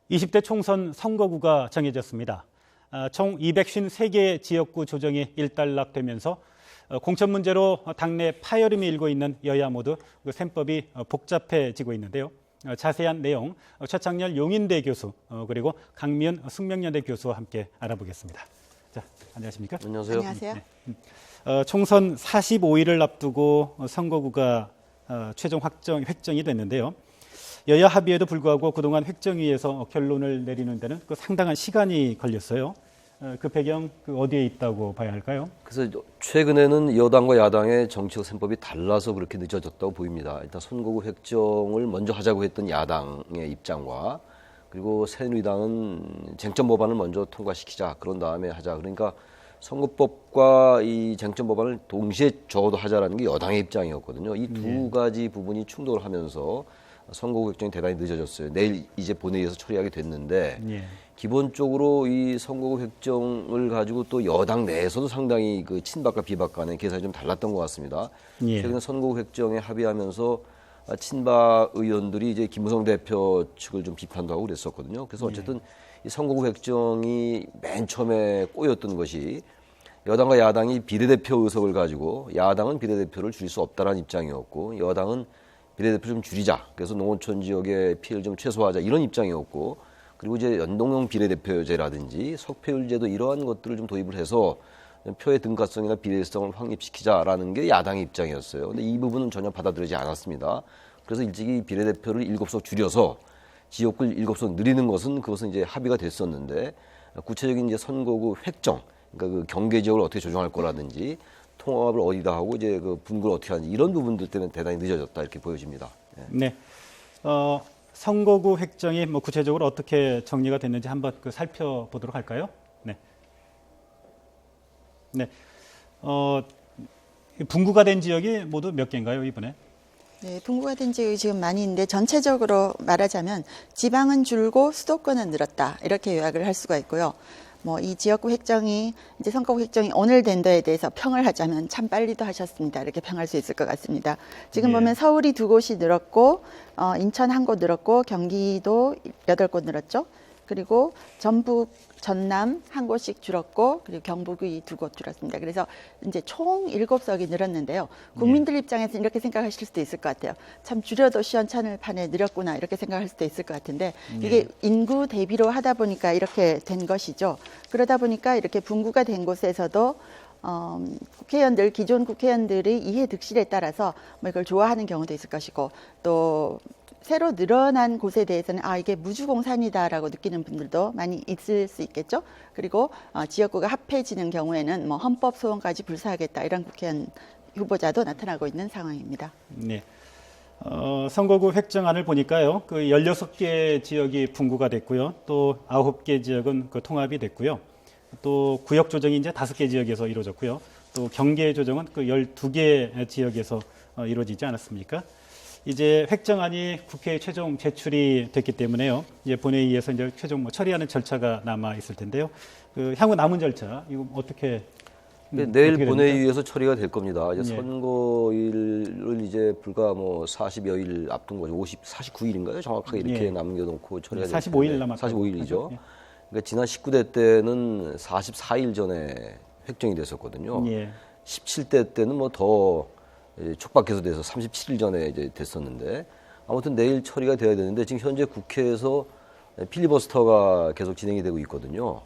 20대 총선 선거구가 정해졌습니다. 총 253개의 지역구 조정이 일단락되면서 공천 문제로 당내 파열음이 일고 있는 여야 모두 그 셈법이 복잡해지고 있는데요. 자세한 내용 최창렬 용인대 교수 그리고 강미은 숙명여대 교수와 함께 알아보겠습니다. 자, 안녕하십니까? 안녕하세요. 안녕하세요. 네. 총선 45일을 앞두고 선거구가 최종 획정이 됐는데요. 여야 합의에도 불구하고 그동안 획정위에서 결론을 내리는 데는 그 상당한 시간이 걸렸어요. 그 배경 어디에 있다고 봐야 할까요? 그래서 최근에는 여당과 야당의 정치적 셈법이 달라서 그렇게 늦어졌다고 보입니다. 일단 선거구 획정을 먼저 하자고 했던 야당의 입장과 그리고 새누리당은 쟁점 법안을 먼저 통과시키자, 그런 다음에 하자. 그러니까 선거법과 이 쟁점 법안을 동시에 적어도 하자라는 게 여당의 입장이었거든요. 이 두 가지 부분이 충돌을 하면서 선거구 획정이 대단히 늦어졌어요. 내일 이제 본회의에서 처리하게 됐는데 기본적으로 이 선거구 획정을 가지고 또 여당 내에서도 상당히 그 친박과 비박 간의 계산이 좀 달랐던 것 같습니다. 최근에 선거구 획정에 합의하면서 친박 의원들이 이제 김무성 대표 측을 좀 비판도 하고 그랬었거든요. 그래서 어쨌든 이 선거구 획정이 맨 처음에 꼬였던 것이 여당과 야당이 비례대표 의석을 가지고 야당은 비례대표를 줄일 수 없다라는 입장이었고 여당은 비례대표 좀 줄이자. 그래서 농어촌 지역의 피해를 좀 최소화하자. 이런 입장이었고 그리고 이제 연동형 비례대표제라든지 석패율제도 이러한 것들을 좀 도입을 해서 표의 등가성이나 비례성을 확립시키자라는 게 야당의 입장이었어요. 근데 이 부분은 전혀 받아들이지 않았습니다. 그래서 일찍이 비례대표를 7석 줄여서 지역구를 7석 늘리는 그것은 이제 합의가 됐었는데 구체적인 이제 선거구 획정, 그러니까 그 경계 지역을 어떻게 조정할 거라든지 통합을 어디다 하고 이제 그 분구를 어떻게 하는지 이런 부분들 때문에 대단히 늦어졌다 이렇게 보여집니다. 네. 선거구 획정이 구체적으로 어떻게 정리가 됐는지 한번 살펴보도록 할까요? 네. 네. 분구가 된 지역이 모두 몇 개인가요, 이번에? 네, 분구가 된 지역이 지금 많이 있는데 전체적으로 말하자면 지방은 줄고 수도권은 늘었다. 이렇게 요약을 할 수가 있고요. 이 지역구 획정이 이제 선거구 획정이 오늘 된 데에 대해서 평을 하자면 참 빨리도 하셨습니다. 이렇게 평할 수 있을 것 같습니다. 지금 보면 서울이 2곳이 늘었고 인천 1곳 늘었고 경기도 8곳 늘었죠. 그리고 전북, 전남 1곳씩 줄었고 그리고 경북이 2곳 줄었습니다. 그래서 이제 총 7석이 늘었는데요. 국민들 입장에서는 이렇게 생각하실 수도 있을 것 같아요. 참 줄여도 시원찮을 판에 늘었구나 이렇게 생각할 수도 있을 것 같은데 이게 인구 대비로 하다 보니까 이렇게 된 것이죠. 그러다 보니까 이렇게 분구가 된 곳에서도 국회의원들, 기존 국회의원들의 이해 득실에 따라서 이걸 좋아하는 경우도 있을 것이고 또 새로 늘어난 곳에 대해서는 이게 무주공산이다라고 느끼는 분들도 많이 있을 수 있겠죠. 그리고 지역구가 합해지는 경우에는 헌법 소원까지 불사하겠다 이런 국회의원 후보자도 나타나고 있는 상황입니다. 네. 선거구 획정안을 보니까요. 16개 지역이 분구가 됐고요. 또 9개 지역은 통합이 됐고요. 또 구역 조정이 이제 5개 지역에서 이루어졌고요. 또 경계 조정은 12개 지역에서 이루어지지 않았습니까? 이제 획정안이 국회에 최종 제출이 됐기 때문에요. 이제 본회의에서 이제 최종 처리하는 절차가 남아 있을 텐데요. 향후 남은 절차 이거 어떻게? 내일 본회의에서 처리가 될 겁니다. 이제 선거일을 이제 불과 40여일 앞둔 거죠. 49일인가요? 정확하게 이렇게 남겨놓고 처리가 될 45일 남았죠. 45일이죠. 그러니까 지난 19대 때는 44일 전에 획정이 됐었거든요. 17대 때는 더 촉박해서 돼서 37일 전에 이제 됐었는데 아무튼 내일 처리가 돼야 되는데 지금 현재 국회에서 필리버스터가 계속 진행이 되고 있거든요.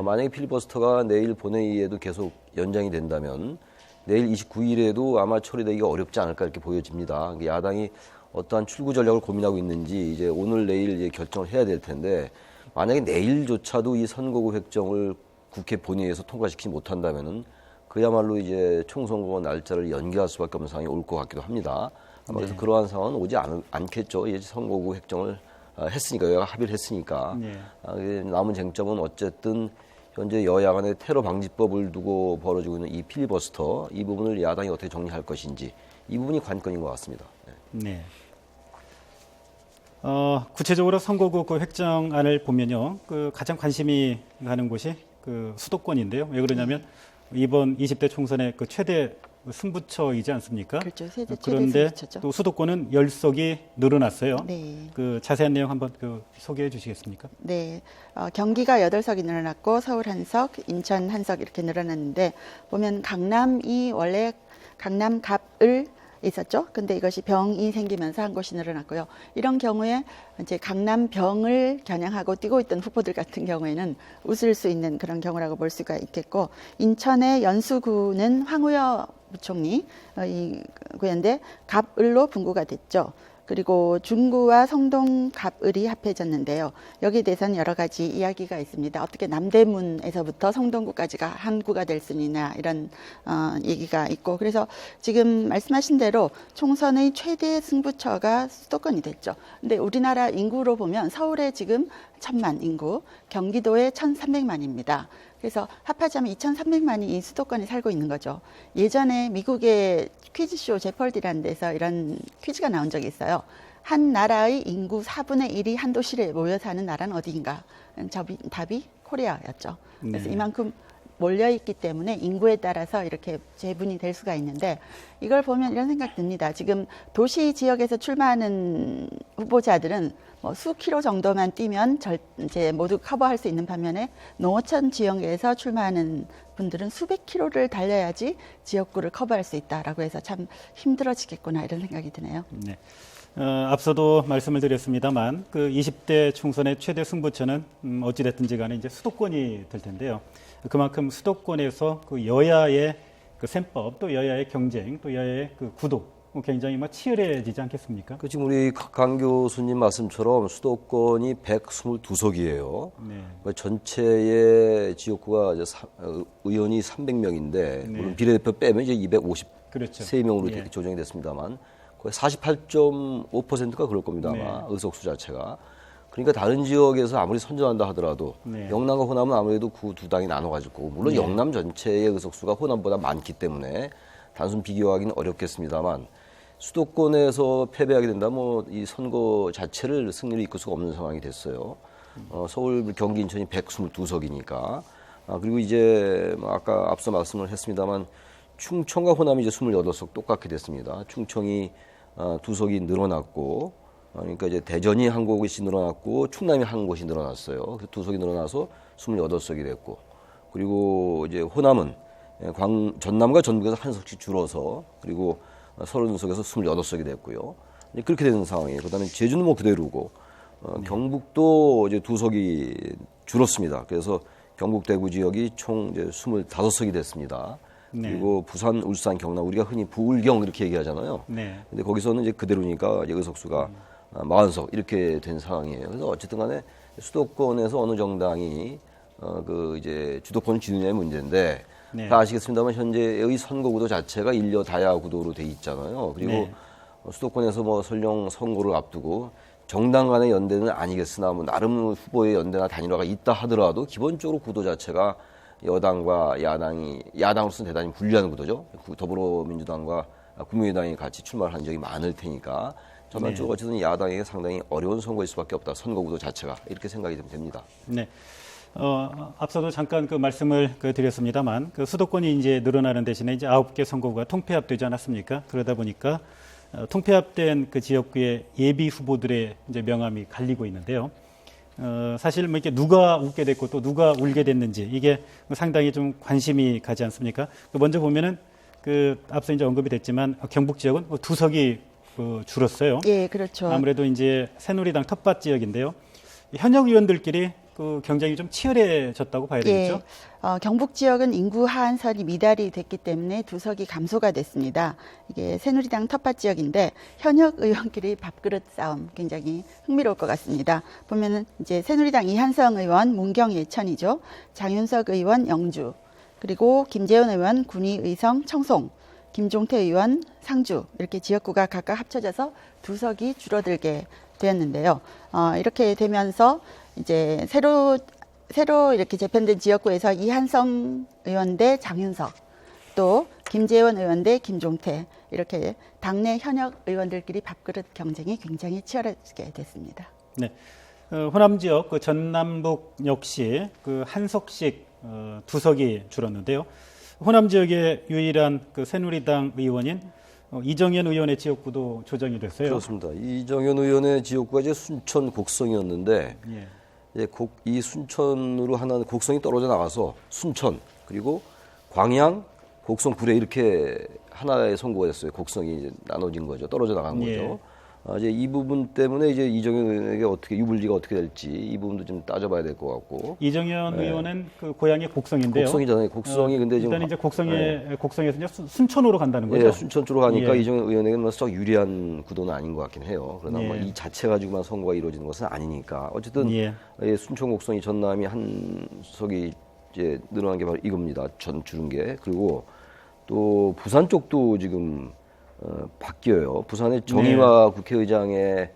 만약에 필리버스터가 내일 본회의에도 계속 연장이 된다면 내일 29일에도 아마 처리되기가 어렵지 않을까 이렇게 보여집니다. 야당이 어떠한 출구 전략을 고민하고 있는지 이제 오늘 내일 이제 결정을 해야 될 텐데 만약에 내일조차도 이 선거구 획정을 국회 본회의에서 통과시키지 못한다면은 그야말로 이제 총선거 날짜를 연기할 수밖에 없는 상황이 올 것 같기도 합니다. 그래서 그러한 상황은 오지 않겠죠. 이제 선거구 획정을 했으니까, 여야가 합의를 했으니까. 남은 쟁점은 어쨌든 현재 여야 간의 테러 방지법을 두고 벌어지고 있는 이 필리버스터, 이 부분을 야당이 어떻게 정리할 것인지, 이 부분이 관건인 것 같습니다. 네. 구체적으로 선거구 획정안을 보면요. 가장 관심이 가는 곳이 수도권인데요. 왜 그러냐면 이번 20대 총선의 최대 승부처이지 않습니까? 그렇죠. 최대 그런데 승부처죠. 또 수도권은 10석이 늘어났어요. 네. 그 자세한 내용 한번 소개해 주시겠습니까? 네, 경기가 8석이 늘어났고 서울 1석, 인천 1석 이렇게 늘어났는데 보면 강남이 원래 강남 갑을 있었죠. 근데 이것이 병이 생기면서 한 곳이 늘어났고요. 이런 경우에 이제 강남 병을 겨냥하고 뛰고 있던 후보들 같은 경우에는 웃을 수 있는 그런 경우라고 볼 수가 있겠고, 인천의 연수구는 황우여 부총리 이 구인데 갑을로 분구가 됐죠. 그리고 중구와 성동 갑을이 합해졌는데요. 여기에 대해서는 여러 가지 이야기가 있습니다. 어떻게 남대문에서부터 성동구까지가 한 구가 될 수 있느냐 이런 얘기가 있고, 그래서 지금 말씀하신 대로 총선의 최대 승부처가 수도권이 됐죠. 근데 우리나라 인구로 보면 서울에 지금 1,000만 인구, 경기도에 1,300만입니다. 그래서 합하자면 2,300만이 이 수도권에 살고 있는 거죠. 예전에 미국의 퀴즈쇼 제펄디라는 데서 이런 퀴즈가 나온 적이 있어요. 한 나라의 인구 4분의 1이 한 도시에 모여 사는 나라는 어디인가? 답이 코리아였죠. 그래서 네. 이만큼 몰려있기 때문에 인구에 따라서 이렇게 재분이 될 수가 있는데, 이걸 보면 이런 생각 듭니다. 지금 도시 지역에서 출마하는 후보자들은 뭐 수킬로 정도만 뛰면 이제 모두 커버할 수 있는 반면에 농어촌 지역에서 출마하는 분들은 수백 킬로를 달려야지 지역구를 커버할 수 있다라고 해서 참 힘들어지겠구나 이런 생각이 드네요. 네. 앞서도 말씀을 드렸습니다만 그 20대 총선의 최대 승부처는 어찌됐든지 간에 이제 수도권이 될 텐데요. 그만큼 수도권에서 그 여야의 그 셈법, 또 여야의 경쟁, 또 여야의 그 구도 굉장히 치열해지지 않겠습니까? 그 지금 우리 강 교수님 말씀처럼 수도권이 122석이에요. 네. 전체의 지역구가 이제 의원이 300명인데 물론 비례대표 빼면 이제 253명으로 그렇죠. 예. 조정이 됐습니다만 거의 48.5%가 그럴 겁니다 아마 의석수 자체가. 그러니까 다른 지역에서 아무리 선전한다 하더라도 영남과 호남은 아무래도 그 두 당이 나눠가지고 물론 영남 전체의 의석수가 호남보다 많기 때문에 단순 비교하기는 어렵겠습니다만 수도권에서 패배하게 된다면 이 선거 자체를 승리를 이끌 수가 없는 상황이 됐어요. 서울, 경기, 인천이 122석이니까. 그리고 이제 아까 앞서 말씀을 했습니다만 충청과 호남이 이제 28석 똑같게 됐습니다. 충청이 2석이 늘어났고, 그러니까 이제 대전이 한 곳이 늘어났고 충남이 한 곳이 늘어났어요. 그래서 2석이 늘어나서 28석이 됐고, 그리고 이제 호남은 전남과 전북에서 한 석씩 줄어서 그리고 30석에서 28석이 됐고요. 그렇게 되는 상황이에요. 그다음에 제주는 뭐 그대로고 경북도 이제 2석이 줄었습니다. 그래서 경북 대구 지역이 총 이제 25석이 됐습니다. 그리고 부산, 울산, 경남 우리가 흔히 부울경 이렇게 얘기하잖아요. 근데 거기서는 이제 그대로니까 이제 의석수가 40석 이렇게 된 상황이에요. 그래서 어쨌든 간에 수도권에서 어느 정당이 그 이제 주도권을 쥐느냐의 문제인데 다 아시겠습니다만 현재의 선거구도 자체가 일여 다야 구도로 돼 있잖아요. 그리고 수도권에서 뭐 설령 선거를 앞두고 정당 간의 연대는 아니겠으나 뭐 나름 후보의 연대나 단일화가 있다 하더라도 기본적으로 구도 자체가 여당과 야당으로서는 대단히 불리한 구도죠. 더불어민주당과 국민의당이 같이 출마를 한 적이 많을 테니까 전반적으로 어쨌든 야당에게 상당히 어려운 선거일 수밖에 없다. 선거구도 자체가 이렇게 생각이 됩니다. 네. 앞서도 잠깐 그 말씀을 드렸습니다만 그 수도권이 이제 늘어나는 대신에 이제 9개 선거구가 통폐합되지 않았습니까? 그러다 보니까 통폐합된 그 지역구의 예비 후보들의 이제 명함이 갈리고 있는데요. 사실 뭐 이렇게 누가 웃게 됐고 또 누가 울게 됐는지 이게 상당히 좀 관심이 가지 않습니까? 먼저 보면은 그 앞서 이제 언급이 됐지만 경북 지역은 2석이 줄었어요. 예, 그렇죠. 아무래도 이제 새누리당 텃밭 지역인데요. 현역 의원들끼리 그 경쟁이 좀 치열해졌다고 봐야 되겠죠? 경북 지역은 인구 하한선이 미달이 됐기 때문에 2석이 감소가 됐습니다. 이게 새누리당 텃밭 지역인데 현역 의원끼리 밥그릇 싸움 굉장히 흥미로울 것 같습니다. 보면은 이제 새누리당 이한성 의원 문경 예천이죠. 장윤석 의원 영주, 그리고 김재원 의원 군위 의성 청송, 김종태 의원 상주 이렇게 지역구가 각각 합쳐져서 2석이 줄어들게 되었는데요. 이렇게 되면서 이제 새로 이렇게 재편된 지역구에서 이한성 의원 대 장윤석, 또 김재원 의원 대 김종태 이렇게 당내 현역 의원들끼리 밥그릇 경쟁이 굉장히 치열하게 됐습니다. 네, 호남 지역 그 전남북 역시 그 한 석씩 2석이 줄었는데요. 호남 지역의 유일한 그 새누리당 의원인 이정현 의원의 지역구도 조정이 됐어요. 그렇습니다. 이정현 의원의 지역구가 이제 순천 곡성이었는데 예. 이제 이 순천으로 하나 곡성이 떨어져 나가서 순천 그리고 광양, 곡성, 구례 이렇게 하나의 선거가 됐어요. 곡성이 이제 나눠진 거죠. 떨어져 나간 거죠. 예. 이제 이 부분 때문에 이제 이정현 의원에게 어떻게 유불리가 어떻게 될지 이 부분도 좀 따져봐야 될 것 같고. 이정현 의원은 그 고향이 곡성인데요. 곡성이잖아요. 곡성이 근데 지금 일단 이제 곡성에서 이제 순천으로 간다는 거죠. 예, 순천 쪽으로 가니까 예. 이정현 의원에게는 썩 유리한 구도는 아닌 것 같긴 해요. 그러나 예. 뭐 이 자체 가지고만 선거가 이루어지는 것은 아니니까 어쨌든 예. 순천 곡성이 전남이 한 석이 이제 늘어난 게 바로 이겁니다. 전 줄은 게 그리고 또 부산 쪽도 지금 바뀌어요. 부산의 정의화 국회의장의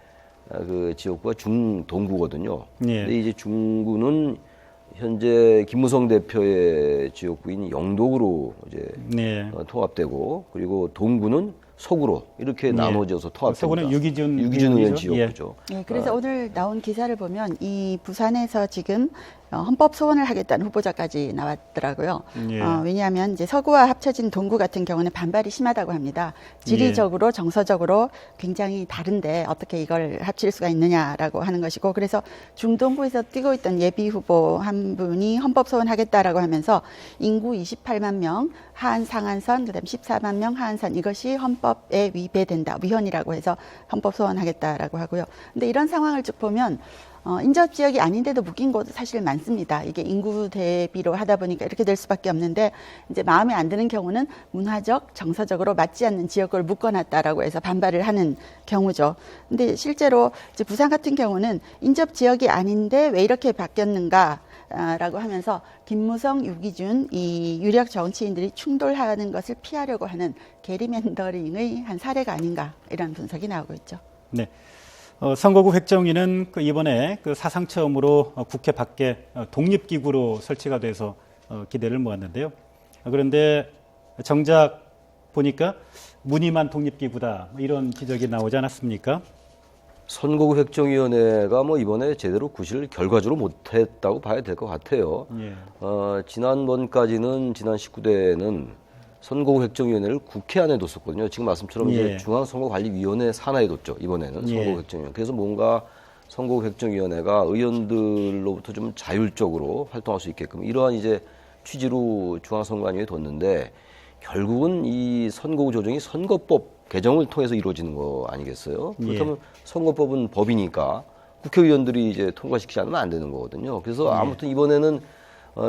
그 지역구가 중동구거든요. 예. 근데 이제 중구는 현재 김무성 대표의 지역구인 영동으로 이제 네. 통합되고 그리고 동구는 서구로 이렇게 나눠져서 통합됩니다. 서구는 유기준 의원 의원이죠. 지역구죠. 네, 그래서 오늘 나온 기사를 보면 이 부산에서 지금 헌법 소원을 하겠다는 후보자까지 나왔더라고요. 예. 왜냐하면 이제 서구와 합쳐진 동구 같은 경우는 반발이 심하다고 합니다. 지리적으로 정서적으로 굉장히 다른데 어떻게 이걸 합칠 수가 있느냐라고 하는 것이고 그래서 중동구에서 뛰고 있던 예비 후보 한 분이 헌법 소원 하겠다라고 하면서 인구 28만 명 하한 상한선 그다음 14만 명 하한선 이것이 헌법에 위배된다 위헌이라고 해서 헌법 소원 하겠다라고 하고요. 근데 이런 상황을 쭉 보면 인접 지역이 아닌데도 묶인 곳 사실 많습니다. 이게 인구 대비로 하다 보니까 이렇게 될 수밖에 없는데 이제 마음에 안 드는 경우는 문화적, 정서적으로 맞지 않는 지역을 묶어놨다라고 해서 반발을 하는 경우죠. 근데 실제로 이제 부산 같은 경우는 인접 지역이 아닌데 왜 이렇게 바뀌었는가? 라고 하면서 김무성, 유기준 이 유력 정치인들이 충돌하는 것을 피하려고 하는 게리맨더링의 한 사례가 아닌가 이런 분석이 나오고 있죠. 네. 선거구 획정위는 그 이번에 그 사상 처음으로 국회 밖에 독립기구로 설치가 돼서 기대를 모았는데요. 그런데 정작 보니까 무늬만 독립기구다 이런 지적이 나오지 않았습니까? 선거구 획정위원회가 뭐 이번에 제대로 구실을 결과적으로 못했다고 봐야 될 것 같아요. 예. 지난번까지는 지난 19대에는 선거구 획정위원회를 국회 안에 뒀었거든요. 지금 말씀처럼 이제 예. 중앙선거관리위원회 산하에 뒀죠. 이번에는 예. 선거구 획정위원회. 그래서 뭔가 선거구 획정위원회가 의원들로부터 좀 자율적으로 활동할 수 있게끔 이러한 이제 취지로 중앙선거관리위에 뒀는데 결국은 이 선거구 조정이 선거법 개정을 통해서 이루어지는 거 아니겠어요? 그렇다면 선거법은 법이니까 국회의원들이 이제 통과시키지 않으면 안 되는 거거든요. 그래서 아무튼 이번에는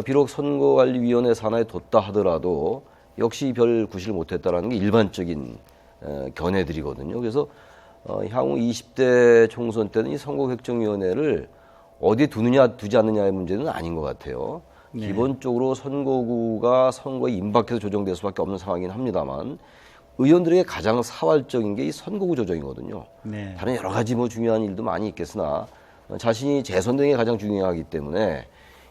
비록 선거관리위원회 산하에 뒀다 하더라도 역시 별 구실을 못했다라는 게 일반적인 견해들이거든요. 그래서 향후 20대 총선 때는 이 선거획정위원회를 어디에 두느냐 두지 않느냐의 문제는 아닌 것 같아요. 네. 기본적으로 선거구가 선거에 임박해서 조정될 수밖에 없는 상황이긴 합니다만 의원들에게 가장 사활적인 게 이 선거구 조정이거든요. 네. 다른 여러 가지 뭐 중요한 일도 많이 있겠으나 자신이 재선되는 게 가장 중요하기 때문에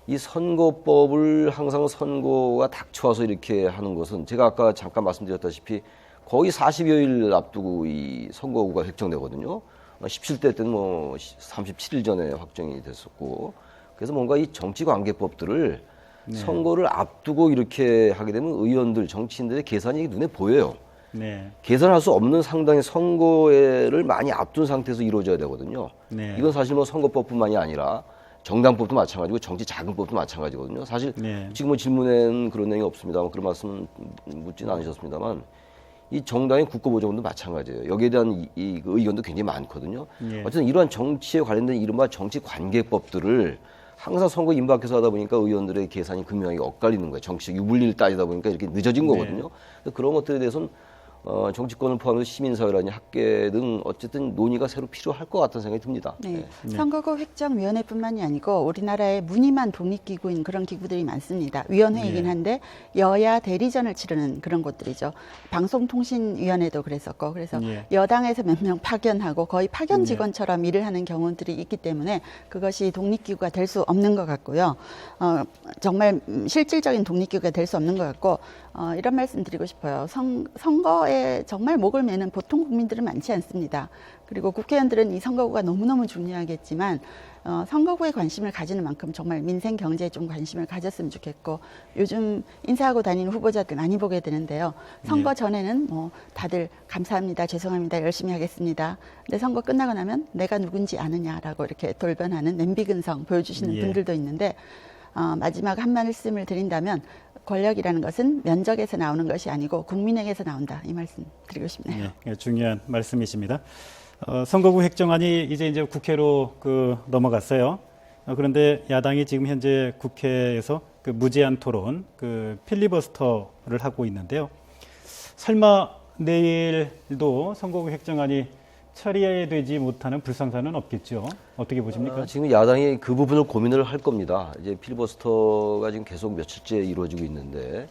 이 선거법을 항상 선거가 닥쳐와서 이렇게 하는 것은 제가 아까 잠깐 말씀드렸다시피 거의 40여일 앞두고 이 선거구가 획정되거든요. 17대 때는 뭐 37일 전에 확정이 됐었고 그래서 뭔가 이 정치관계법들을 선거를 앞두고 이렇게 하게 되면 의원들, 정치인들의 계산이 눈에 보여요. 네. 계산할 수 없는 상당히 선거를 많이 앞둔 상태에서 이루어져야 되거든요. 네. 이건 사실 뭐 선거법뿐만이 아니라 정당법도 마찬가지고 정치자금법도 마찬가지거든요. 사실 네. 지금 뭐 질문에는 그런 내용이 없습니다만 그런 말씀 묻지는 않으셨습니다만 이 정당의 국고보조금도 마찬가지예요. 여기에 대한 이 의견도 굉장히 많거든요. 예. 어쨌든 이러한 정치에 관련된 이른바 정치관계법들을 항상 선거 임박해서 하다 보니까 의원들의 계산이 극명하게 엇갈리는 거예요. 정치적 유불리를 따지다 보니까 이렇게 늦어진 거거든요. 그런 것들에 대해서는 정치권을 포함해서 시민사회라든지 학계 등 어쨌든 논의가 새로 필요할 것 같다는 생각이 듭니다. 네. 선거구 획정위원회뿐만이 아니고 우리나라에 무늬만 독립기구인 그런 기구들이 많습니다. 위원회이긴 한데 여야 대리전을 치르는 그런 곳들이죠. 방송통신위원회도 그랬었고 그래서 여당에서 몇 명 파견하고 거의 파견 직원처럼 일을 하는 경우들이 있기 때문에 그것이 독립기구가 될 수 없는 것 같고요. 정말 실질적인 독립기구가 될 수 없는 것 같고 이런 말씀 드리고 싶어요. 선거에 선거구에 정말 목을 매는 보통 국민들은 많지 않습니다. 그리고 국회의원들은 이 선거구가 너무너무 중요하겠지만 선거구에 관심을 가지는 만큼 정말 민생 경제에 좀 관심을 가졌으면 좋겠고 요즘 인사하고 다니는 후보자들 많이 보게 되는데요. 선거 전에는 뭐 다들 감사합니다, 죄송합니다, 열심히 하겠습니다. 근데 선거 끝나고 나면 내가 누군지 아느냐라고 이렇게 돌변하는 냄비근성 보여주시는 분들도 있는데 마지막 한 말씀을 드린다면 권력이라는 것은 면적에서 나오는 것이 아니고 국민에게서 나온다. 이 말씀 드리고 싶네요. 네, 중요한 말씀이십니다. 선거구 획정안이 이제 국회로 넘어갔어요. 그런데 야당이 지금 현재 국회에서 무제한 토론, 필리버스터를 하고 있는데요. 설마 내일도 선거구 획정안이 처리되지 못하는 불상사는 없겠죠? 어떻게 보십니까? 지금 야당이 그 부분을 고민을 할 겁니다. 이제 필리버스터가 지금 계속 며칠째 이루어지고 있는데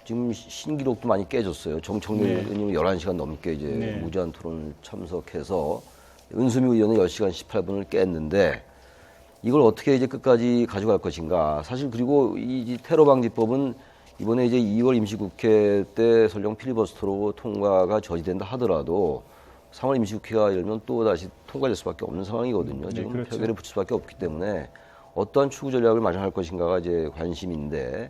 지금 신기록도 많이 깨졌어요. 정청래 의원이 11시간 넘게 이제 무제한 토론 참석해서 은수미 의원은 10시간 18분을 깼는데 이걸 어떻게 이제 끝까지 가져갈 것인가. 사실 그리고 이 테러 방지법은 이번에 이제 2월 임시국회 때 설령 필리버스터로 통과가 저지된다 하더라도 3월 임시국회가 열면 또 다시 통과될 수밖에 없는 상황이거든요. 지금 그렇죠. 표결에 붙일 수밖에 없기 때문에 어떠한 추구 전략을 마련할 것인가가 이제 관심인데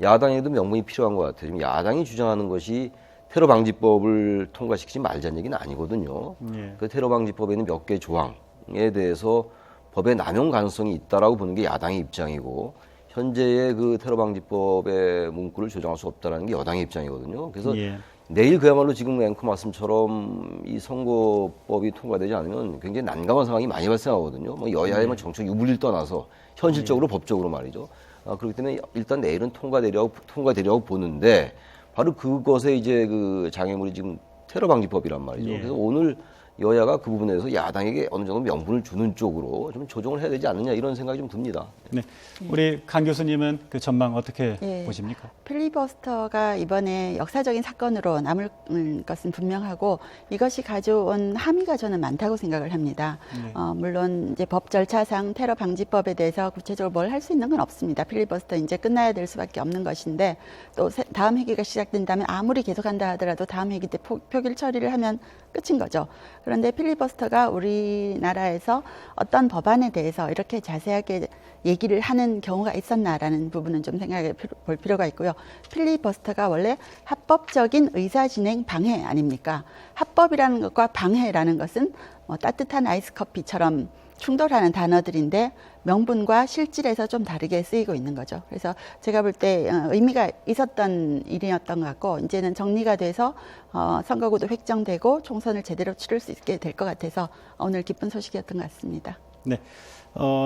야당에도 명분이 필요한 것 같아요. 지금 야당이 주장하는 것이 테러 방지법을 통과시키지 말자는 얘기는 아니거든요. 그 테러 방지법에는 몇 개 조항에 대해서 법의 남용 가능성이 있다라고 보는 게 야당의 입장이고 현재의 그 테러 방지법의 문구를 조정할 수 없다라는 게 여당의 입장이거든요. 그래서 내일 그야말로 지금 앵커 말씀처럼 이 선거법이 통과되지 않으면 굉장히 난감한 상황이 많이 발생하거든요. 뭐 여야의 정책 유불리를 떠나서 현실적으로 법적으로 말이죠. 그렇기 때문에 일단 내일은 통과되려고 보는데 바로 그것에 이제 그 장애물이 지금 테러 방지법이란 말이죠. 그래서 오늘 여야가 그 부분에 대해서 야당에게 어느 정도 명분을 주는 쪽으로 좀 조정을 해야 되지 않느냐 이런 생각이 좀 듭니다. 네. 우리 강 교수님은 그 전망 어떻게 보십니까? 필리버스터가 이번에 역사적인 사건으로 남을 것은 분명하고 이것이 가져온 함의가 저는 많다고 생각을 합니다. 물론 이제 법 절차상 테러 방지법에 대해서 구체적으로 뭘 할 수 있는 건 없습니다. 필리버스터 이제 끝나야 될 수밖에 없는 것인데 또 다음 회기가 시작된다면 아무리 계속한다 하더라도 다음 회기 때 표결 처리를 하면 끝인 거죠. 그런데 필리버스터가 우리나라에서 어떤 법안에 대해서 이렇게 자세하게 얘기를 하는 경우가 있었나라는 부분은 좀 생각해 볼 필요가 있고요. 필리버스터가 원래 합법적인 의사진행 방해 아닙니까? 합법이라는 것과 방해라는 것은 뭐 따뜻한 아이스커피처럼 충돌하는 단어들인데 명분과 실질에서 좀 다르게 쓰이고 있는 거죠. 그래서 제가 볼 때 의미가 있었던 일이었던 것 같고 이제는 정리가 돼서 선거구도 획정되고 총선을 제대로 치를 수 있게 될 것 같아서 오늘 기쁜 소식이었던 것 같습니다. 네.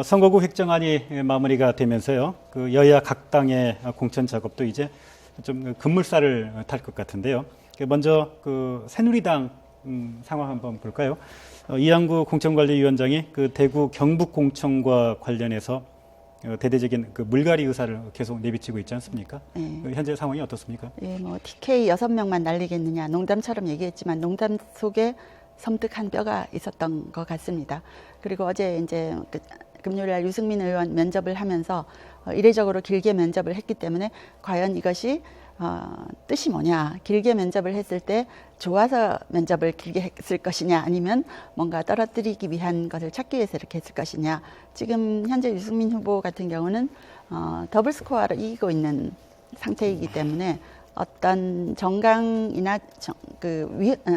선거구 획정안이 마무리가 되면서요. 그 여야 각 당의 공천 작업도 이제 좀 급물살을 탈 것 같은데요. 먼저 그 새누리당 상황 한번 볼까요? 이양구 공천관리위원장이 그 대구 경북 공천과 관련해서 대대적인 그 물갈이 의사를 계속 내비치고 있지 않습니까? 현재 상황이 어떻습니까? 뭐 TK 6명만 날리겠느냐 농담처럼 얘기했지만 농담 속에 섬뜩한 뼈가 있었던 것 같습니다. 그리고 어제 이제 금요일 날 유승민 의원 면접을 하면서 이례적으로 길게 면접을 했기 때문에 과연 이것이 뜻이 뭐냐. 길게 면접을 했을 때 좋아서 면접을 길게 했을 것이냐 아니면 뭔가 떨어뜨리기 위한 것을 찾기 위해서 이렇게 했을 것이냐. 지금 현재 유승민 후보 같은 경우는 더블 스코어로 이기고 있는 상태이기 때문에 어떤 정강이나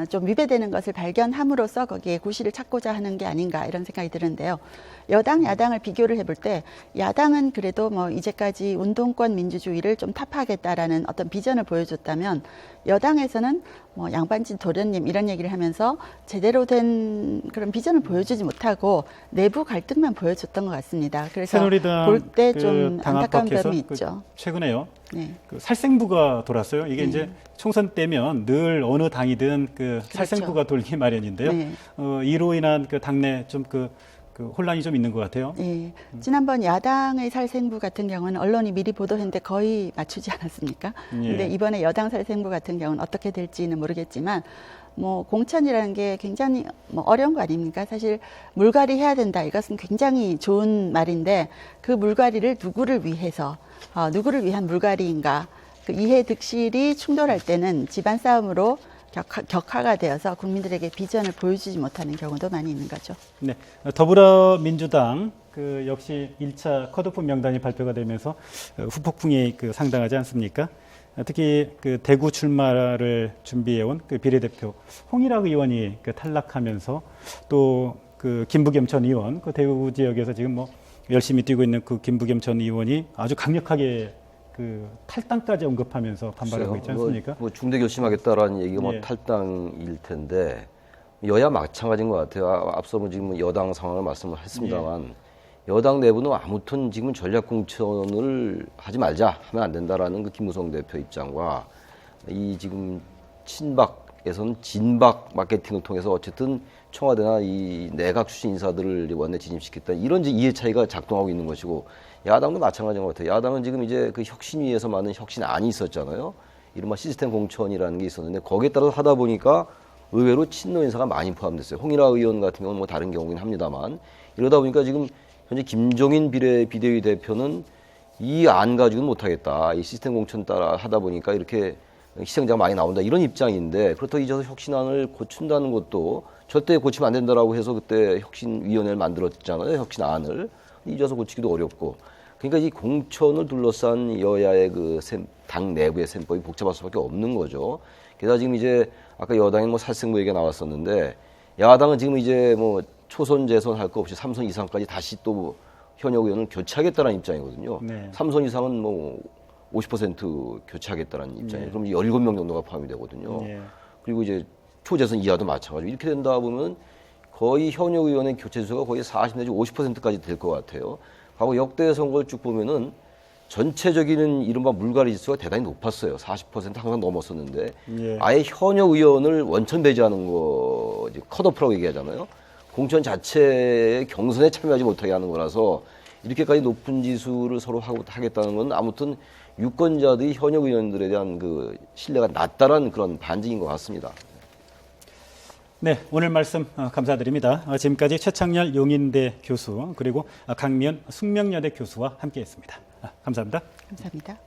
좀 위배되는 것을 발견함으로써 거기에 구실을 찾고자 하는 게 아닌가 이런 생각이 드는데요. 여당, 야당을 비교를 해볼 때 야당은 그래도 뭐 이제까지 운동권 민주주의를 좀 타파하겠다라는 어떤 비전을 보여줬다면 여당에서는 뭐 양반진 도련님 이런 얘기를 하면서 제대로 된 그런 비전을 보여주지 못하고 내부 갈등만 보여줬던 것 같습니다. 그래서 볼 때 좀 안타까운 점이 있죠. 최근에요. 네. 그 살생부가 돌았어요. 이게 이제 총선 때면 늘 어느 당이든 그 살생부가 돌기 마련인데요. 이로 인한 그 당내 좀 그 혼란이 좀 있는 것 같아요. 네. 지난번 야당의 살생부 같은 경우는 언론이 미리 보도했는데 거의 맞추지 않았습니까? 근데 이번에 여당 살생부 같은 경우는 어떻게 될지는 모르겠지만 뭐 공천이라는 게 굉장히 뭐 어려운 거 아닙니까? 사실 물갈이 해야 된다. 이것은 굉장히 좋은 말인데 그 물갈이를 누구를 위해서 누구를 위한 물갈이인가? 그 이해 득실이 충돌할 때는 집안 싸움으로 격하가 되어서 국민들에게 비전을 보여주지 못하는 경우도 많이 있는 거죠. 네, 더불어민주당 역시 1차 컷오프 명단이 발표가 되면서 후폭풍이 상당하지 않습니까? 특히 대구 출마를 준비해온 비례대표 홍일학 의원이 탈락하면서 또 김부겸 전 의원 대구 지역에서 지금 뭐 열심히 뛰고 있는 김부겸 전 의원이 아주 강력하게 탈당까지 언급하면서 반발하고 있지 않습니까? 뭐 중대 결심하겠다라는 얘기가 뭐 예. 탈당일 텐데 여야 마찬가지인 것 같아요. 앞서 뭐 지금 여당 상황을 말씀을 했습니다만 여당 내부는 아무튼 지금 전략 공천을 하지 말자 하면 안 된다라는 김무성 대표 입장과 이 지금 친박에서는 진박 마케팅을 통해서 어쨌든 청와대나 이 내각 출신 인사들을 원내 진입시켰다 이런 이제 이해 차이가 작동하고 있는 것이고 야당도 마찬가지인 것 같아요. 야당은 지금 이제 혁신위에서 많은 혁신안이 있었잖아요. 이른바 시스템 공천이라는 게 있었는데 거기에 따라서 하다 보니까 의외로 친노 인사가 많이 포함됐어요. 홍일학 의원 같은 경우는 뭐 다른 경우긴 합니다만 이러다 보니까 지금 현재 김종인 비대위 대표는 이 안 가지고는 못하겠다. 이 시스템 공천 따라 하다 보니까 이렇게 희생자가 많이 나온다. 이런 입장인데 그렇다고 잊어서 혁신안을 고친다는 것도 절대 고치면 안 된다라고 해서 그때 혁신위원회를 만들었잖아요. 혁신안을. 잊어서 고치기도 어렵고. 그러니까 이 공천을 둘러싼 여야의 당 내부의 셈법이 복잡할 수밖에 없는 거죠. 게다가 지금 이제 아까 여당에 뭐 살생부 얘기가 나왔었는데 야당은 지금 이제 뭐 초선 재선 할 거 없이 3선 이상까지 다시 또 현역 의원을 교체하겠다는 입장이거든요. 네. 3선 이상은 뭐 50% 교체하겠다는 입장이에요. 그럼 17명 정도가 포함이 되거든요. 네. 그리고 이제 초재선 이하도 마찬가지고 이렇게 된다 보면 거의 현역 의원의 교체 수가 거의 40 내지 50%까지 될 것 같아요. 과거 역대 선거를 쭉 보면은 전체적인 이른바 물갈이 지수가 대단히 높았어요. 40% 항상 넘었었는데 예. 아예 현역 의원을 원천 배제하는 거 이제 컷오프라고 얘기하잖아요. 공천 자체의 경선에 참여하지 못하게 하는 거라서 이렇게까지 높은 지수를 서로 하겠다는 건 아무튼 유권자들이 현역 의원들에 대한 신뢰가 낮다라는 그런 반증인 것 같습니다. 네, 오늘 말씀 감사드립니다. 지금까지 최창렬 용인대 교수 그리고 강미연 숙명여대 교수와 함께했습니다. 감사합니다. 감사합니다.